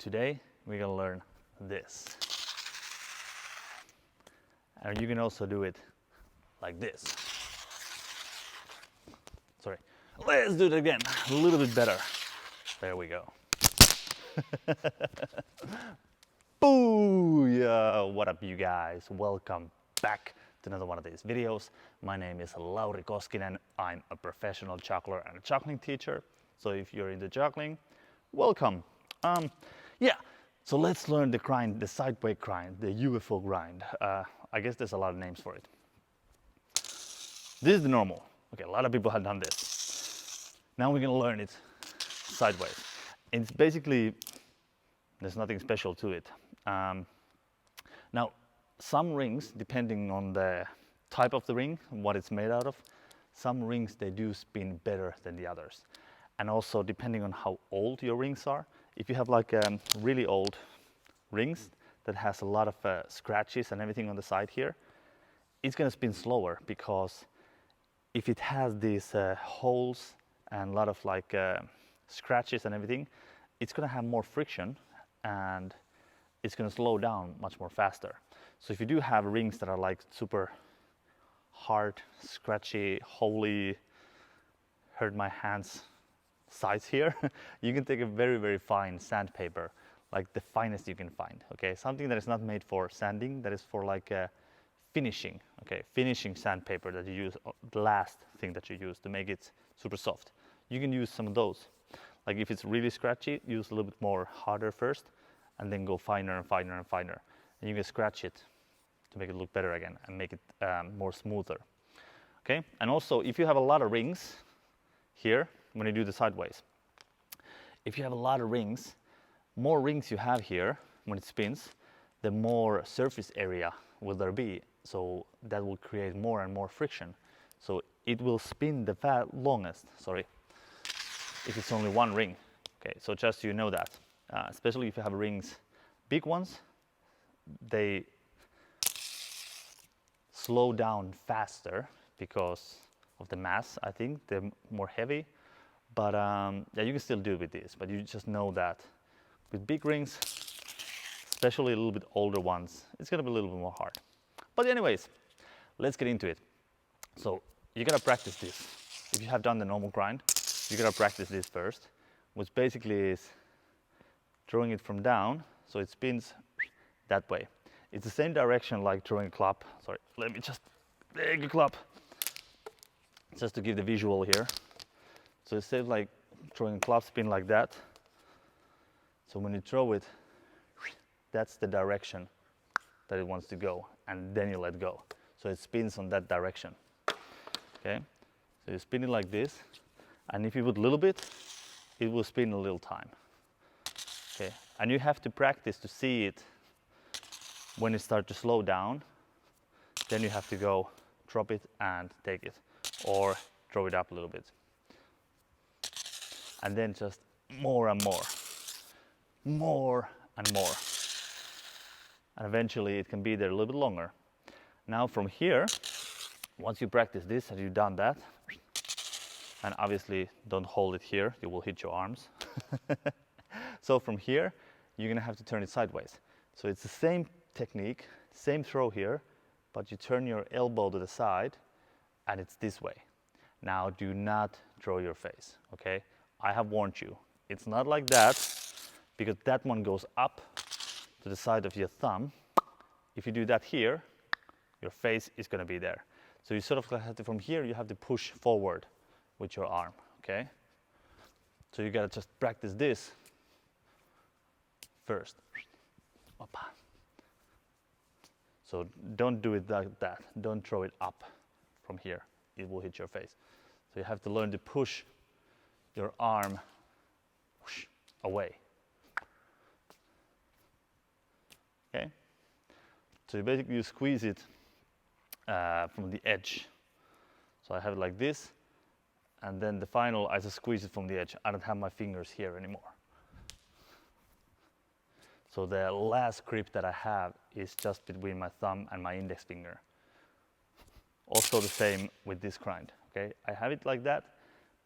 Today we're gonna learn this. And you can also do it like this. Sorry. Let's do it again. A little bit better. There we go. Booyah! What up, you guys? Welcome back to another one of these videos. My name is Lauri Koskinen. I'm a professional juggler and a juggling teacher. So if you're into juggling, welcome. So let's learn the grind, the sideway grind, the UFO grind. I guess there's a lot of names for it. This is the normal. Okay, a lot of people have done this. Now we're gonna learn it sideways. It's basically, there's nothing special to it. Now, some rings, depending on the type of the ring, what it's made out of, some rings they do spin better than the others. And also depending on how old your rings are. If you have like really old rings that has a lot of scratches and everything on the side here, it's gonna spin slower because if it has these holes and a lot of like scratches and everything, it's gonna have more friction and it's gonna slow down much more faster. So if you do have rings that are like super hard, scratchy, holy, hurt my hands size here, you can take a very, very fine sandpaper, like the finest you can find, okay? Something that is not made for sanding, that is for like finishing, okay? Finishing sandpaper that you use, the last thing that you use to make it super soft. You can use some of those. Like if it's really scratchy, use a little bit more harder first, and then go finer and finer and finer. And you can scratch it to make it look better again and make it more smoother, okay? And also, if you have a lot of rings here, when you do the sideways, if you have a lot of rings, more rings you have here when it spins, the more surface area will there be. So that will create more and more friction. So it will spin the longest, if it's only one ring. Okay, so just so you know that, especially if you have rings, big ones, they slow down faster because of the mass, I think, they're more heavy. But yeah, you can still do it with this, but you just know that with big rings, especially a little bit older ones, it's gonna be a little bit more hard. But anyways, let's get into it. So you gotta practice this. If you have done the normal grind, you gotta practice this first, which basically is throwing it from down, so it spins that way. It's the same direction like throwing a club. Sorry, let me just take a club, just to give the visual here. So instead of like throwing a club spin like that, so when you throw it, that's the direction that it wants to go, and then you let go. So it spins on that direction, okay? So you spin it like this, and if you put a little bit, it will spin a little time, okay? And you have to practice to see it when it starts to slow down. Then you have to go drop it and take it, or throw it up a little bit. And then just more and more and more. And eventually it can be there a little bit longer. Now from here, once you practice this and you've done that, and obviously don't hold it here, you will hit your arms. So from here, you're gonna have to turn it sideways. So it's the same technique, same throw here, but you turn your elbow to the side and it's this way. Now do not throw your face, okay? I have warned you. It's not like that, because that one goes up to the side of your thumb. If you do that here, your face is gonna be there. So you sort of have to, from here, you have to push forward with your arm, okay? So you gotta just practice this first. So don't do it like that. Don't throw it up from here. It will hit your face. So you have to learn to push your arm away. Okay? So you basically squeeze it from the edge. So I have it like this, and then the final, I just squeeze it from the edge. I don't have my fingers here anymore. So the last grip that I have is just between my thumb and my index finger. Also the same with this grind, okay? I have it like that,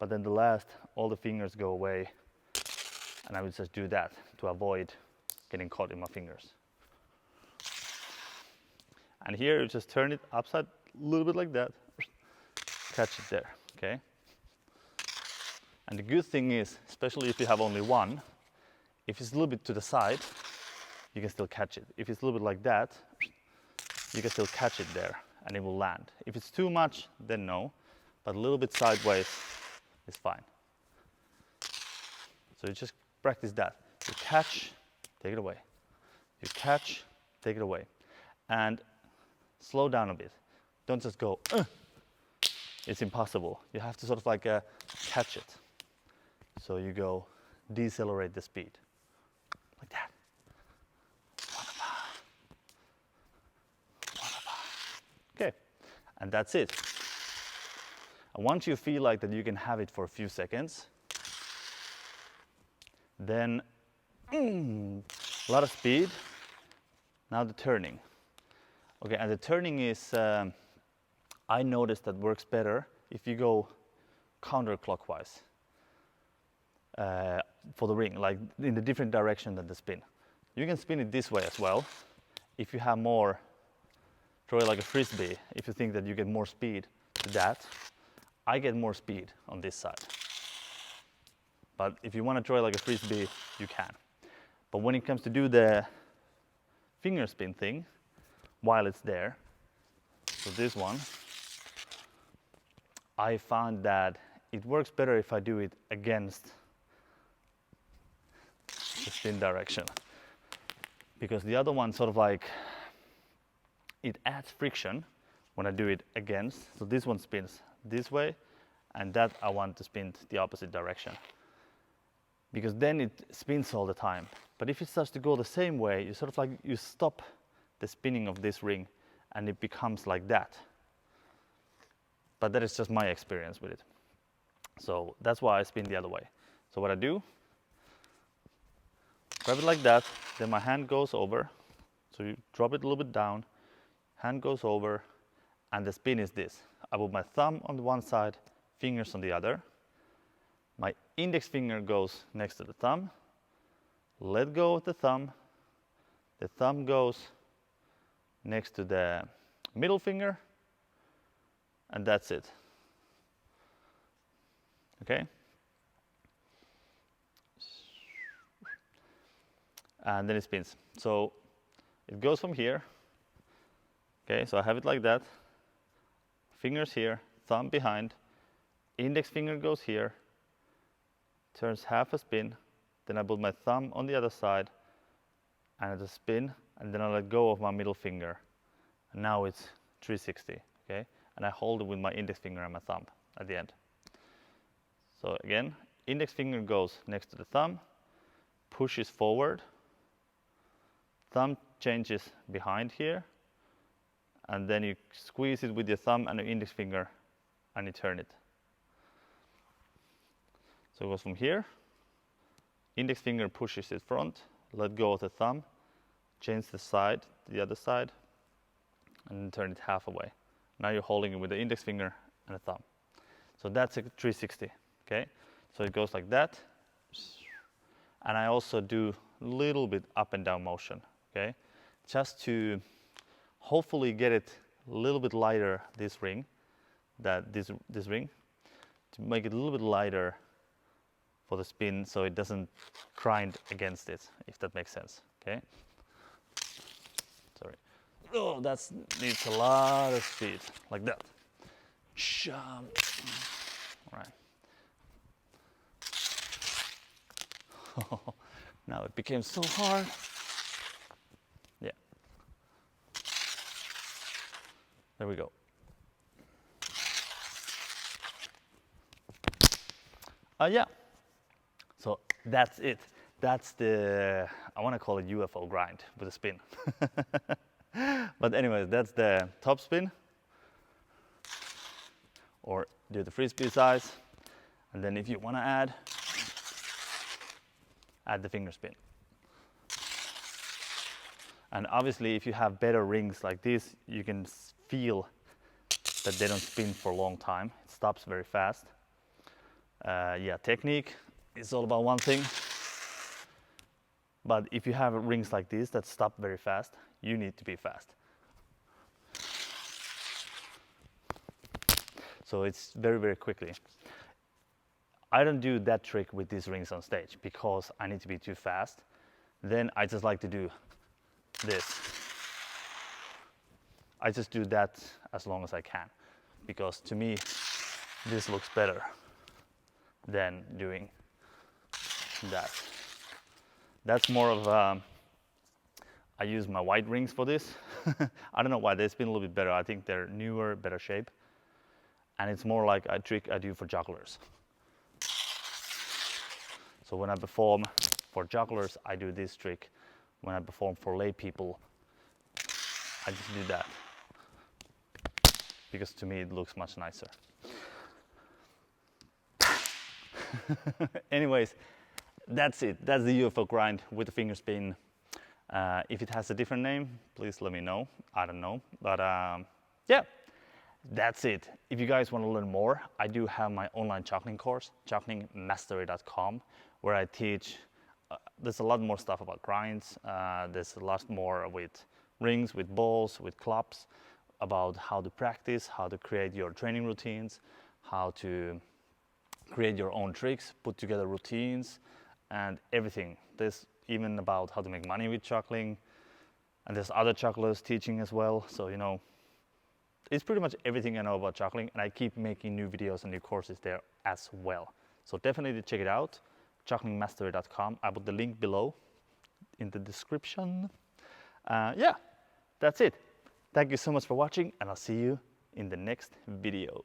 but then the last, all the fingers go away And I would just do that to avoid getting caught in my fingers. And here you just turn it upside a little bit like that, catch it there, okay? And the good thing is, especially if you have only one, if it's a little bit to the side, you can still catch it. If it's a little bit like that, you can still catch it there and it will land. If it's too much, then no, but a little bit sideways is fine. So you just practice that. You catch, take it away. You catch, take it away. And slow down a bit. Don't just go, it's impossible. You have to sort of like catch it. So you go, decelerate the speed, like that. Okay, and that's it. And once you feel like that you can have it for a few seconds, then a lot of speed. Now the turning. Okay, and the turning is, I noticed that works better if you go counterclockwise for the ring, like in the different direction than the spin. You can spin it this way as well. If you have more, throw it like a frisbee, if you think that you get more speed to that, I get more speed on this side. But if you want to throw it like a frisbee, you can. But when it comes to do the finger spin thing, while it's there, so this one, I found that it works better if I do it against the spin direction. Because the other one sort of like, it adds friction when I do it against. So this one spins this way, and that I want to spin the opposite direction. Because then it spins all the time. But if it starts to go the same way, you sort of like, you stop the spinning of this ring and it becomes like that. But that is just my experience with it. So that's why I spin the other way. So what I do, grab it like that, then my hand goes over. So you drop it a little bit down, hand goes over, and the spin is this. I put my thumb on the one side, fingers on the other. My index finger goes next to the thumb. Let go of the thumb. The thumb goes next to the middle finger, and that's it. Okay? And then it spins. So it goes from here. Okay, so I have it like that. Fingers here, thumb behind, index finger goes here, turns half a spin, then I put my thumb on the other side, and it's a spin, and then I let go of my middle finger. And now it's 360, okay? And I hold it with my index finger and my thumb at the end. So again, index finger goes next to the thumb, pushes forward, thumb changes behind here, and then you squeeze it with your thumb and your index finger, and you turn it. So it goes from here, index finger pushes it front, let go of the thumb, change the side to the other side, and turn it half away. Now you're holding it with the index finger and the thumb. So that's a 360, okay? So it goes like that. And I also do a little bit up and down motion, okay? Just to hopefully get it a little bit lighter, this ring, this ring, to make it a little bit lighter for the spin so it doesn't grind against it, if that makes sense, okay? Sorry. Oh, that needs a lot of speed, like that. All right. Now it became so hard. Yeah. There we go. Yeah. So that's it. That's the, I want to call it UFO grind with a spin. But anyways, that's the top spin. Or do the frisbee size. And then if you want to add the finger spin. And obviously if you have better rings like this, you can feel that they don't spin for a long time. It stops very fast. Yeah, technique is all about one thing. But if you have rings like these that stop very fast, you need to be fast. So it's very, very quickly. I don't do that trick with these rings on stage because I need to be too fast. Then I just like to do this. I just do that as long as I can, because to me this looks better than doing that. That's more of I use my white rings for this. I don't know why they've been a little bit better. I think they're newer, better shape. And it's more like a trick I do for jugglers. So when I perform for jugglers, I do this trick. When I perform for lay people, I just do that. Because to me it looks much nicer. Anyways, that's it. That's the UFO grind with the finger spin. If it has a different name, please let me know. I don't know. But yeah, that's it. If you guys want to learn more, I do have my online juggling course, jugglingmastery.com, where I teach. There's a lot more stuff about grinds. There's a lot more with rings, with balls, with clubs, about how to practice, how to create your training routines, how to create your own tricks, put together routines, and everything. There's even about how to make money with juggling, and there's other jugglers teaching as well. So, you know, it's pretty much everything I know about juggling, and I keep making new videos and new courses there as well. So definitely check it out, jugglingmastery.com. I put the link below in the description. Yeah, that's it. Thank you so much for watching, and I'll see you in the next video.